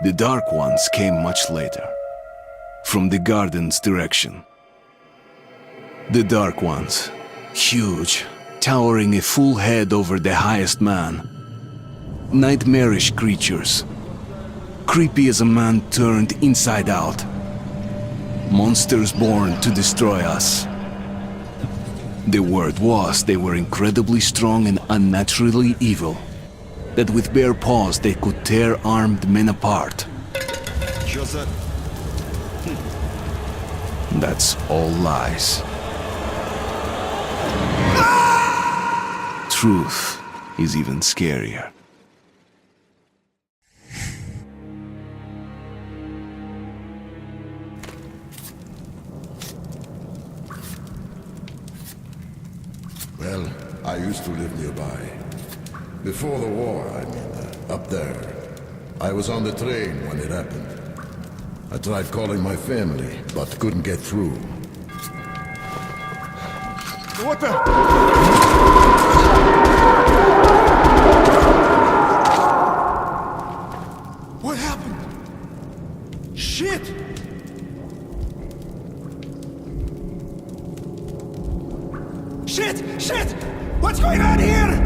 The Dark Ones came much later, from the garden's direction. The Dark Ones, huge, towering a full head over the highest man. Nightmarish creatures, creepy as a man turned inside out. Monsters born to destroy us. The word was they were incredibly strong and unnaturally evil, that with bare paws they could tear armed men apart. That's all lies. Truth is even scarier. Well, I used to live nearby. Before the war, I mean, up there. I was on the train when it happened. I tried calling my family, but couldn't get through. What the? What happened? Shit! Shit! Shit! What's going on here?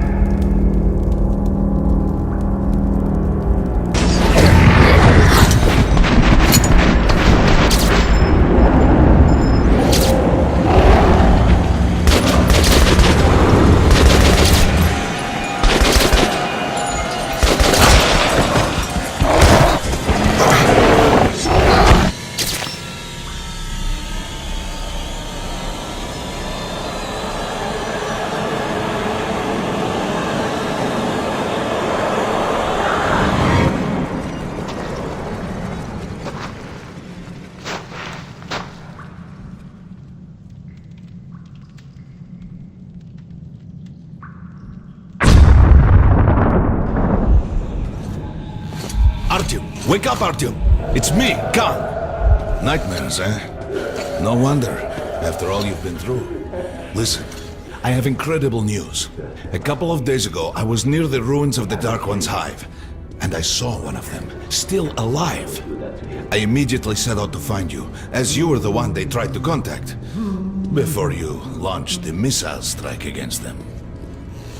Wake up, Artyom! It's me, Khan! Nightmares, eh? No wonder, after all you've been through. Listen, I have incredible news. A couple of days ago, I was near the ruins of the Dark One's hive, and I saw one of them, still alive. I immediately set out to find you, as you were the one they tried to contact, before you launched the missile strike against them.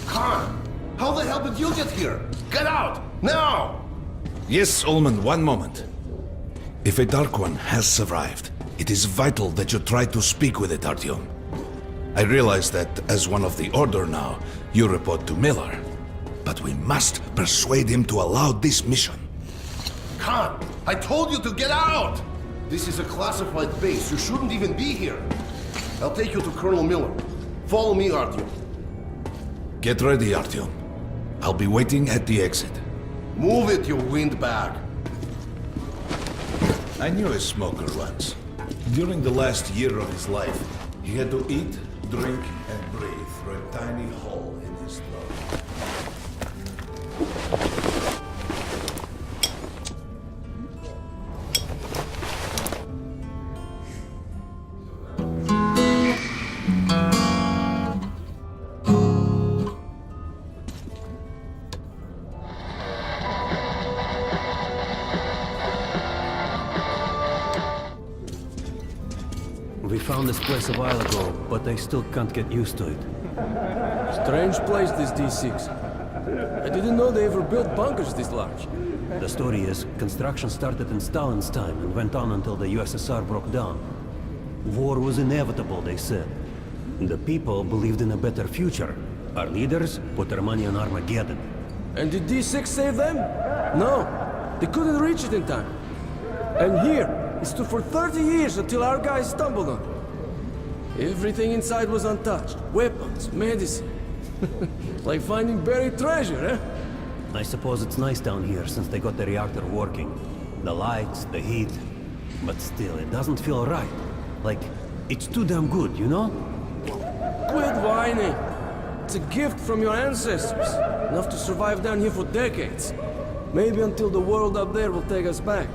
Khan, how the hell did you get here? Get out, now! Yes, Ullman, one moment. If a Dark One has survived, it is vital that you try to speak with it, Artyom. I realize that, as one of the Order now, you report to Miller. But we must persuade him to allow this mission. Khan, I told you to get out! This is a classified base. You shouldn't even be here. I'll take you to Colonel Miller. Follow me, Artyom. Get ready, Artyom. I'll be waiting at the exit. Move it, you windbag. I knew a smoker once. During the last year of his life, he had to eat, drink, and breathe through a tiny hole in his throat. We found this place a while ago, but I still can't get used to it. Strange place, this D6. I didn't know they ever built bunkers this large. The story is, construction started in Stalin's time and went on until the USSR broke down. War was inevitable, they said. The people believed in a better future. Our leaders put their money on Armageddon. And did D6 save them? No, they couldn't reach it in time. And here, it stood for 30 years until our guys stumbled on it. Everything inside was untouched. Weapons, medicine. Like finding buried treasure, eh? I suppose it's nice down here since they got the reactor working. The lights, the heat. But still, it doesn't feel right. Like, it's too damn good, you know? Quit whining. It's a gift from your ancestors. Enough to survive down here for decades. Maybe until the world up there will take us back.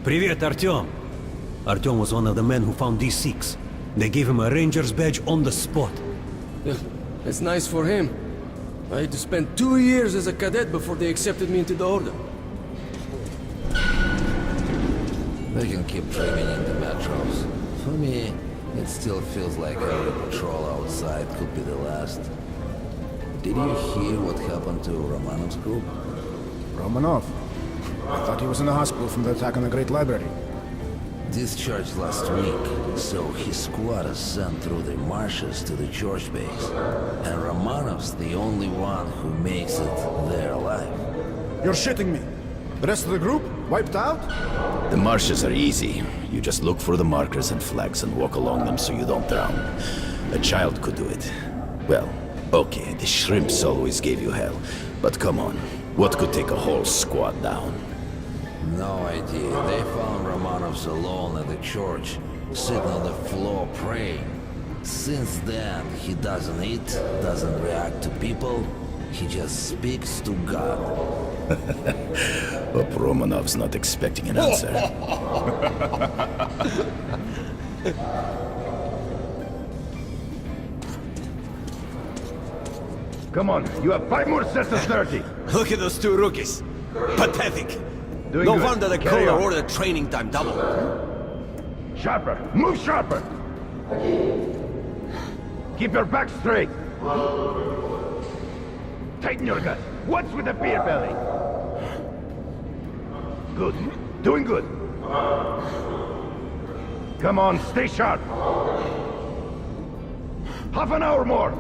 Привет, Artyom. Artyom was one of the men who found these Sikhs. They gave him a ranger's badge on the spot. Yeah, it's nice for him. I had to spend 2 years as a cadet before they accepted me into the order. They can keep training in the metros. For me, it still feels like every patrol outside could be the last. Did you hear what happened to Romanov's group? Romanov. I thought he was in the hospital from the attack on the Great Library. Discharged last week, so his squad is sent through the marshes to the church base. And Romanov's the only one who makes it there alive. You're shitting me. The rest of the group? Wiped out? The marshes are easy. You just look for the markers and flags and walk along them so you don't drown. A child could do it. Well, okay, the shrimps always gave you hell. But come on, what could take a whole squad down? No idea. They found Romanov's alone at the church, sitting on the floor praying. Since then, he doesn't eat, doesn't react to people. He just speaks to God. Hope Romanov's not expecting an answer. Come on, you have 5 more sets of 30. Look at those two rookies. Pathetic. Doing No good. wonder the Carry colonel on. ordered training time double. Sharper, move sharper. Keep your back straight. Tighten your gut. What's with the beer belly? Good. Doing good. Come on, stay sharp. Half an hour more.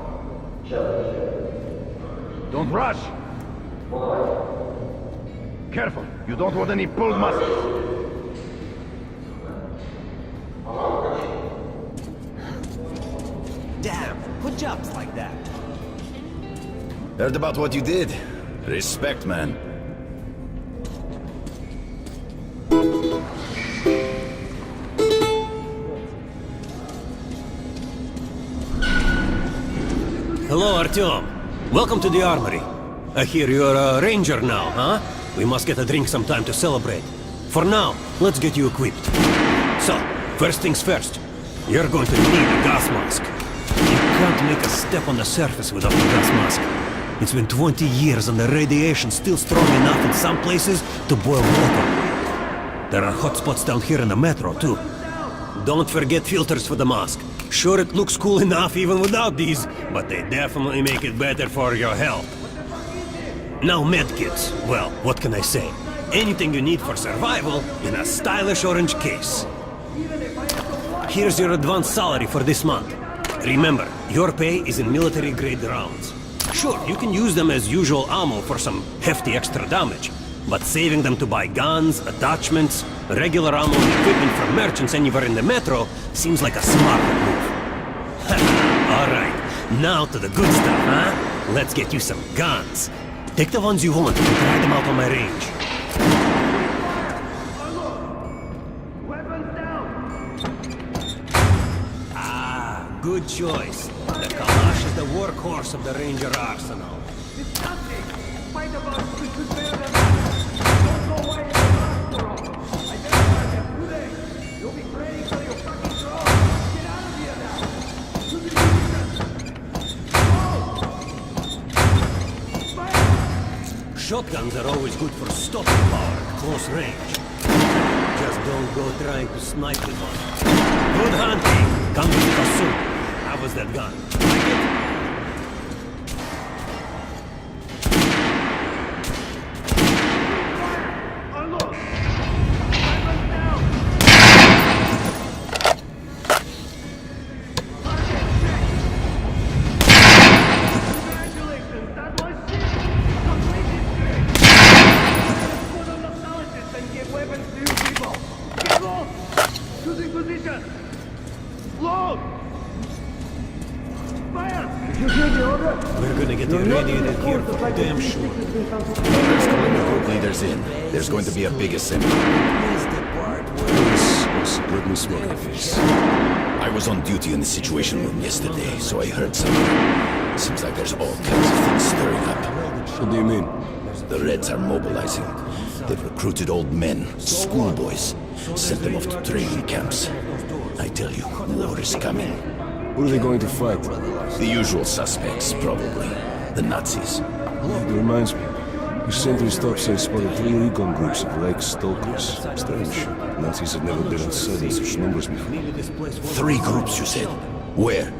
Don't rush. Careful, you don't want any pulled muscles. Damn, who jumps like that? Heard about what you did. Respect, man. Hello, Artyom. Welcome to the armory. I hear you're a ranger now, huh? We must get a drink sometime to celebrate. For now, let's get you equipped. So, first things first. You're going to need a gas mask. You can't make a step on the surface without the gas mask. It's been 20 years and the radiation's still strong enough in some places to boil water. There are hot spots down here in the metro, too. Don't forget filters for the mask. Sure, it looks cool enough even without these, but they definitely make it better for your health. Now medkits. Well, what can I say? Anything you need for survival in a stylish orange case. Here's your advance salary for this month. Remember, your pay is in military-grade rounds. Sure, you can use them as usual ammo for some hefty extra damage, but saving them to buy guns, attachments, regular ammo and equipment from merchants anywhere in the metro seems like a smart move. Alright, now to the good stuff, huh? Let's get you some guns. Take the ones you want and try them out on my range. Ah, good choice. The Kalash is the workhorse of the Ranger arsenal. Shotguns are always good for stopping power at close range. Just don't go trying to snipe with one. Good hunting! Come visit us soon. How was that gun? Like it? We're gonna get irradiated here for damn sure. There's calling the group leaders in. There's going to be a big assembly. Let me smoke the face. I was on duty in the Situation Room yesterday, so I heard something. Seems like there's all kinds of things stirring up. What do you mean? The Reds are mobilizing. They've recruited old men, schoolboys. Sent them off to training camps. I tell you, war is coming. Who are they going to fight? The usual suspects, probably. The Nazis. It reminds me. The sentry stop says spotted 3 recon groups of Lake stalkers. Strange. Nazis have never been outside in such numbers before. 3 groups, you said? Where?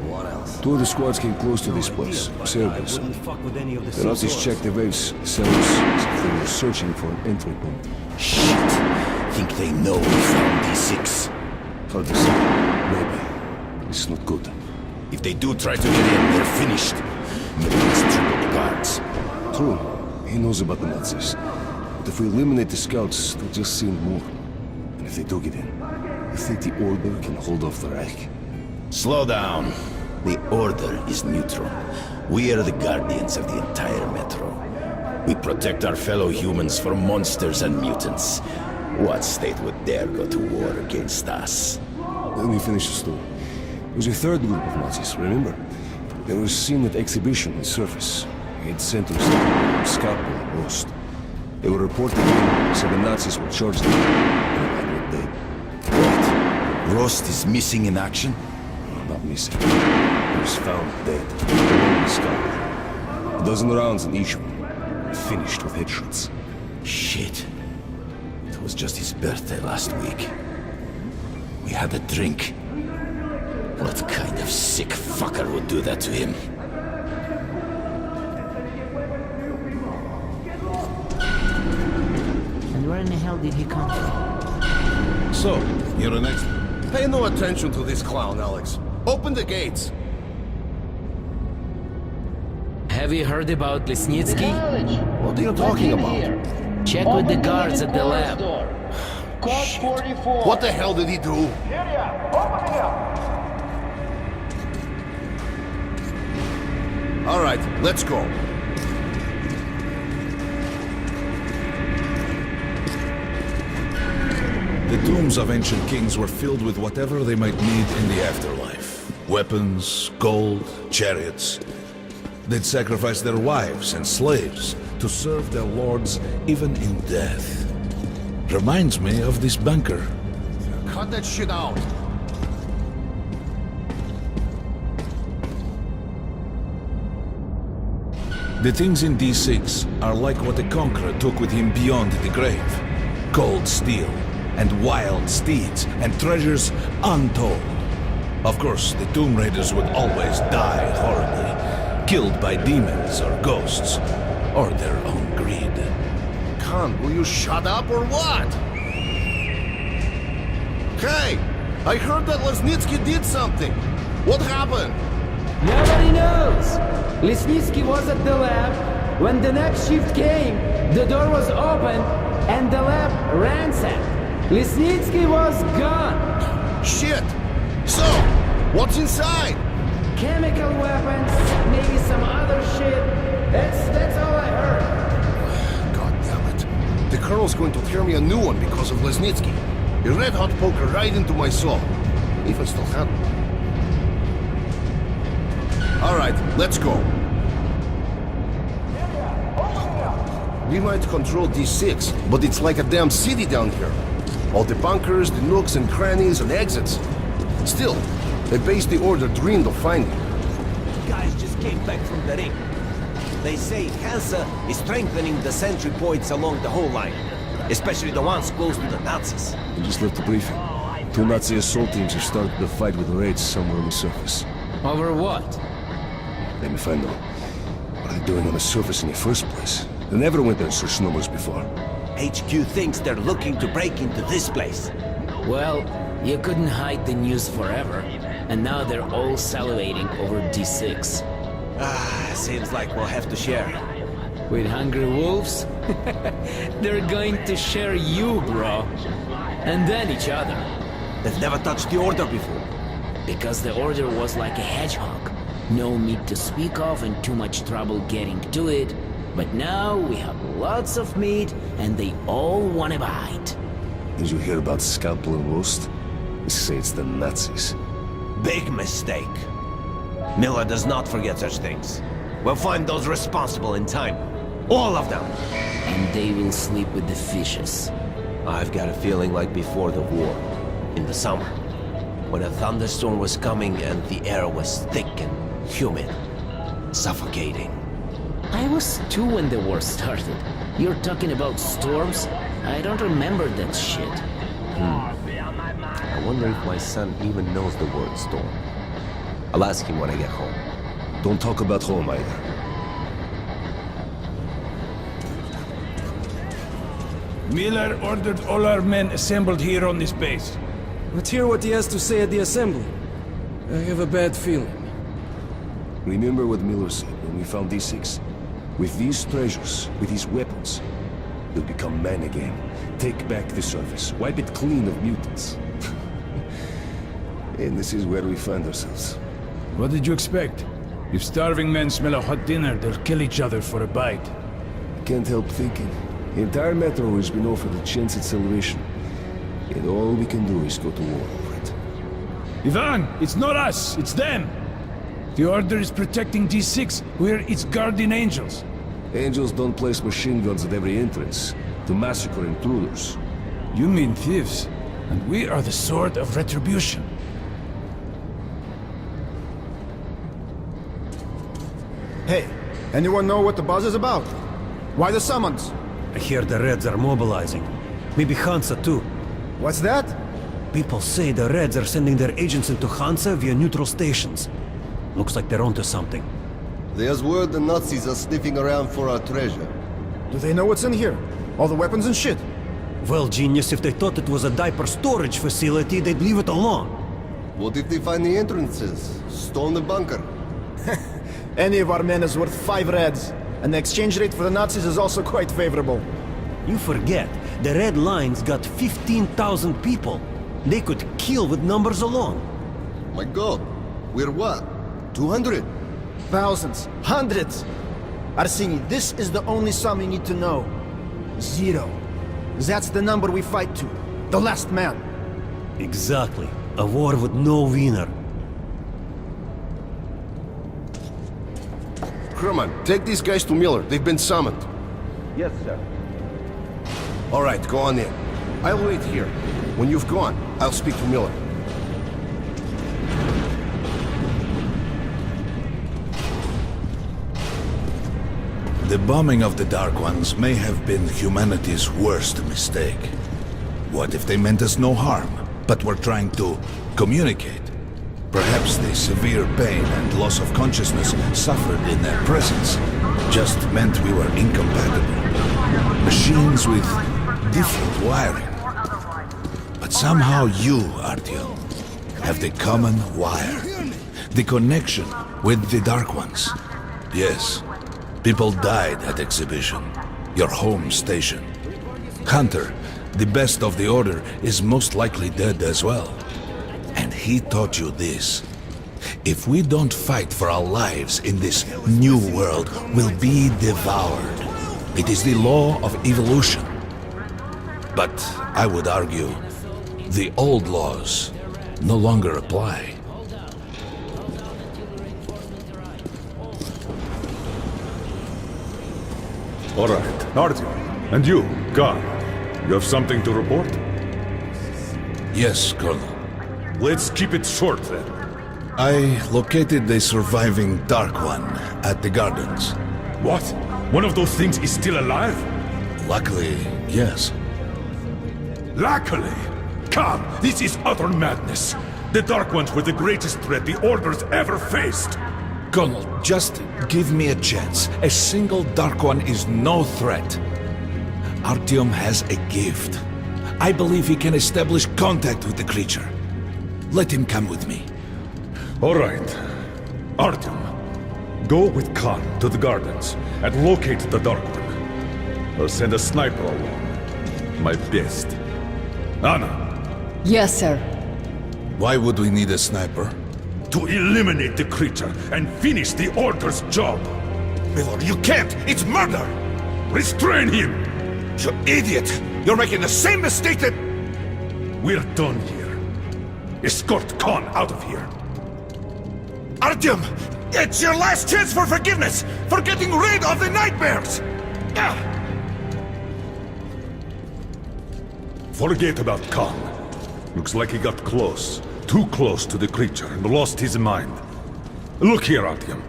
2 of the squads came close to this place. Sailors. The Nazis checked the base. Sailors as if they were searching for an entry point. Shit! Think they know we found D6? Hard to say. Maybe. This is not good. If they do try to get in, they're finished. Miller has triple the guards. True. He knows about the Nazis. But if we eliminate the scouts, they'll just send more. And if they do get in, you think the Order can hold off the Reich? Slow down. The Order is neutral. We are the guardians of the entire metro. We protect our fellow humans from monsters and mutants. What state would dare go to war against us? Let me finish the story. There was a 3rd group of Nazis, remember? They were seen at exhibition on surface. It centers Scalpel and Rost. They were reported in, so the Nazis were charged them. And they Wait, Rost is missing in action? not missing. He was found dead, along with Scalpel. A dozen rounds in each one, finished with headshots. Shit. It was just his birthday last week. We had a drink. What kind of sick fucker would do that to him? And where in the hell did he come from? So, you're an expert. Pay no attention to this clown, Alex. Open the gates. Have you heard about Lesnitsky? What are you talking about? Check with the guards at the lab. What the hell did he do? All right, let's go. The tombs of ancient kings were filled with whatever they might need in the afterlife. Weapons, gold, chariots. They'd sacrifice their wives and slaves to serve their lords even in death. Reminds me of this bunker. Cut that shit out. The things in D6 are like what the Conqueror took with him beyond the grave. Cold steel, and wild steeds, and treasures untold. Of course, the Tomb Raiders would always die horribly, killed by demons or ghosts, or their own greed. Khan, will you shut up or what? Hey, I heard that Lesnitsky did something. What happened? Nobody knows! Lesnitsky was at the lab. When the next shift came, the door was open and the lab ransacked. Lesnitsky was gone. Shit! So, what's inside? Chemical weapons, maybe some other shit. That's all I heard. God damn it. The Colonel's going to tear me a new one because of Lesnitsky. A red-hot poker right into my soul. If I still have one. All right, let's go. We might control D6, but it's like a damn city down here. All the bunkers, the nooks and crannies and exits. Still, the base the Order dreamed of finding. Guys just came back from the ring. They say Hansa is strengthening the sentry points along the whole line, especially the ones close to the Nazis. We just left the briefing. 2 Nazi assault teams have started the fight with raids somewhere on the surface. Over what? Let me find out. What are they doing on the surface in the first place? They never went there in such numbers before. HQ thinks they're looking to break into this place. Well, you couldn't hide the news forever, and now they're all salivating over D6. Seems like we'll have to share. With hungry wolves? They're going to share you, bro. And then each other. They've never touched the Order before. Because the Order was like a hedgehog. No meat to speak of and too much trouble getting to it. But now we have lots of meat and they all want a bite. Did you hear about Scalpel and Rost? They say it's the Nazis. Big mistake. Miller does not forget such things. We'll find those responsible in time. All of them. And they will sleep with the fishes. I've got a feeling like before the war, in the summer, when a thunderstorm was coming and the air was thick and humid, suffocating. I was 2 when the war started. You're talking about storms? I don't remember that shit. I wonder if my son even knows the word storm. I'll ask him when I get home. Don't talk about home either. Miller ordered all our men assembled here on this base. Let's hear what he has to say at the assembly. I have a bad feeling. Remember what Miller said when we found D6? With these treasures, with these weapons, you'll become man again. Take back the surface, wipe it clean of mutants. And this is where we find ourselves. What did you expect? If starving men smell a hot dinner, they'll kill each other for a bite. Can't help thinking. The entire metro has been offered a chance at salvation. And all we can do is go to war over it. Ivan, it's not us, it's them! The Order is protecting D6, we're its guardian angels. Angels don't place machine guns at every entrance to massacre intruders. You mean thieves, and we are the sword of retribution. Hey, anyone know what the buzz is about? Why the summons? I hear the Reds are mobilizing. Maybe Hansa too. What's that? People say the Reds are sending their agents into Hansa via neutral stations. Looks like they're onto something. There's word the Nazis are sniffing around for our treasure. Do they know what's in here? All the weapons and shit? Well, genius, if they thought it was a diaper storage facility, they'd leave it alone. What if they find the entrances? Storm the bunker? Any of our men is worth 5 Reds. And the exchange rate for the Nazis is also quite favorable. You forget, the Red Line's got 15,000 people. They could kill with numbers alone. My god, we're what? 200? Thousands. Hundreds. Arsini, this is the only sum you need to know. 0. That's the number we fight to. The last man. Exactly. A war with no winner. Herman, take these guys to Miller. They've been summoned. Yes, sir. All right, go on in. I'll wait here. When you've gone, I'll speak to Miller. The bombing of the Dark Ones may have been humanity's worst mistake. What if they meant us no harm, but were trying to communicate? Perhaps the severe pain and loss of consciousness suffered in their presence just meant we were incompatible. Machines with different wiring. But somehow you, Artyom, have the common wire. The connection with the Dark Ones. Yes, people died at Exhibition, your home station. Hunter, the best of the Order, is most likely dead as well. And he taught you this. If we don't fight for our lives in this new world, we'll be devoured. It is the law of evolution. But I would argue, the old laws no longer apply. All right, Artyom. And you, Khan. You have something to report? Yes, Colonel. Let's keep it short, then. I located the surviving Dark One at the Gardens. What? One of those things is still alive? Luckily, yes. Luckily? Come, this is utter madness. The Dark Ones were the greatest threat the Order's ever faced. Colonel, just give me a chance. A single Dark One is no threat. Artyom has a gift. I believe he can establish contact with the creature. Let him come with me. All right. Artyom, go with Khan to the Gardens and locate the Dark One. I'll send a sniper along. My best. Anna. Yes, sir. Why would we need a sniper? To eliminate the creature and finish the Order's job. Miller, you can't! It's murder! Restrain him! You idiot! You're making the same mistake that... We're done here. Escort Khan out of here. Artyom! It's your last chance for forgiveness! For getting rid of the nightmares! Forget about Khan. Looks like he got close. Too close to the creature and lost his mind. Look here, Artyom.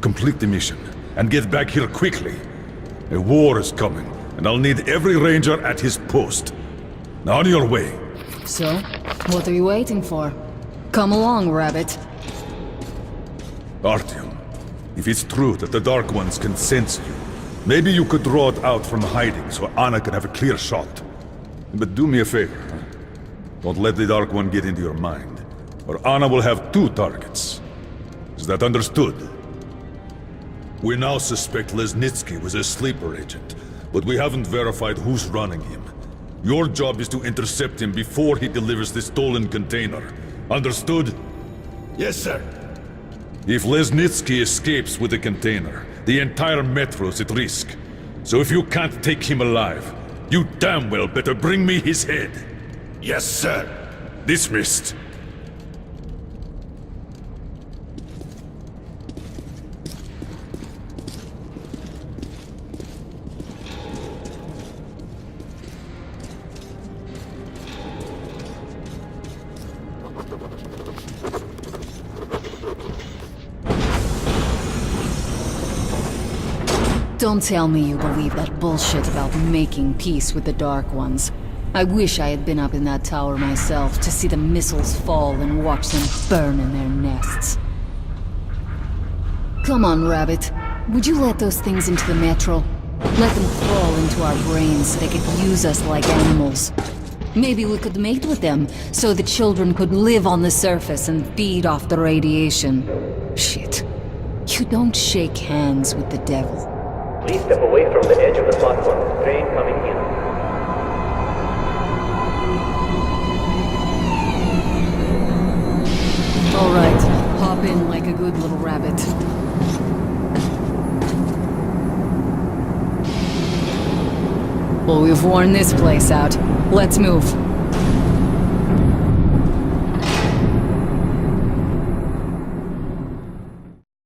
Complete the mission and get back here quickly. A war is coming, and I'll need every ranger at his post. Now on your way. So, what are you waiting for? Come along, Rabbit. Artyom, if it's true that the Dark Ones can sense you, maybe you could draw it out from hiding so Anna can have a clear shot. But do me a favor, huh? Don't let the Dark One get into your mind, or Anna will have 2 targets. Is that understood? We now suspect Lesnitsky was a sleeper agent, but we haven't verified who's running him. Your job is to intercept him before he delivers the stolen container. Understood? Yes, sir. If Lesnitsky escapes with the container, the entire metro's at risk. So if you can't take him alive, you damn well better bring me his head. Yes, sir. Dismissed. Don't tell me you believe that bullshit about making peace with the Dark Ones. I wish I had been up in that tower myself to see the missiles fall and watch them burn in their nests. Come on, Rabbit. Would you let those things into the metro? Let them crawl into our brains so they could use us like animals. Maybe we could mate with them, so the children could live on the surface and feed off the radiation. Shit. You don't shake hands with the devil. Please step away from the edge of the platform. Train coming in. All right, hop in like a good little rabbit. Well, we've worn this place out. Let's move.